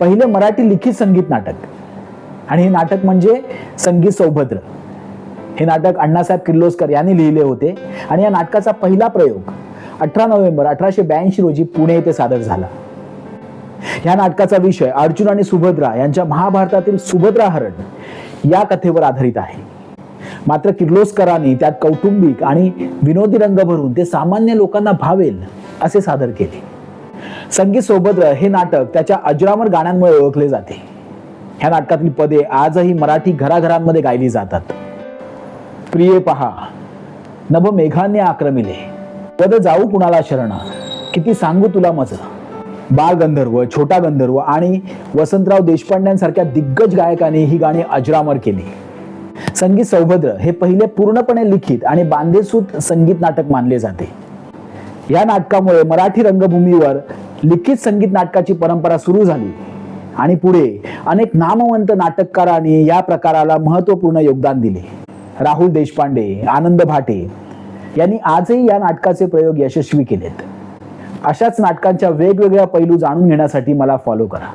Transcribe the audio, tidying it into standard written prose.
पहिले मराठी लिखित संगीत नाटक, आणि हे नाटक म्हणजे संगीत सौभद्र. हे नाटक अण्णासाहेब किर्लोस्कर यांनी लिहिले होते आणि या नाटकाचा पहिला प्रयोग 18 नोव्हेंबर 1882 रोजी पुणे येथे सादर झाला. या नाटकाचा विषय अर्जुन आणि सुभद्रा यांच्या महाभारतातील सुभद्रा हरण या कथेवर आधारित आहे. मात्र किर्लोस्करांनी त्यात कौटुंबिक आणि विनोदी रंग भरून ते सामान्य लोकांना भावेल असे सादर केले. संगीत सौभद्र हे नाटक त्याच्या अजरामर गाण्यांमुळे ओळखले जाते. ह्या नाटकातील पदे आजही मराठी घराघरांमध्ये गायली जातात. प्रिये पहा नभ मेघान्य आक्रमिले, पद जाऊ कुणाला शरण, किती सांगू तुला मज. बाळ गंधर्व, छोटा गंधर्व आणि वसंतराव देशपांड्यांसारख्या दिग्गज गायकांनी ही गाणी अजरामर केली. संगीत सौभद्र हे पहिले पूर्णपणे लिखित आणि बांधेसूत संगीत नाटक मानले जाते. या नाटकामुळे मराठी रंगभूमीवर लिखित संगीत नाटकाची परंपरा सुरू झाली आणि पुढे अनेक नामवंत नाटककारांनी या प्रकाराला महत्त्वपूर्ण योगदान दिले. राहुल देशपांडे, आनंद भाटे यांनी आजही या नाटकाचे प्रयोग यशस्वी केलेत. अशाच नाटकांच्या वेगवेगळ्या पैलू जाणून घेण्यासाठी मला फॉलो करा.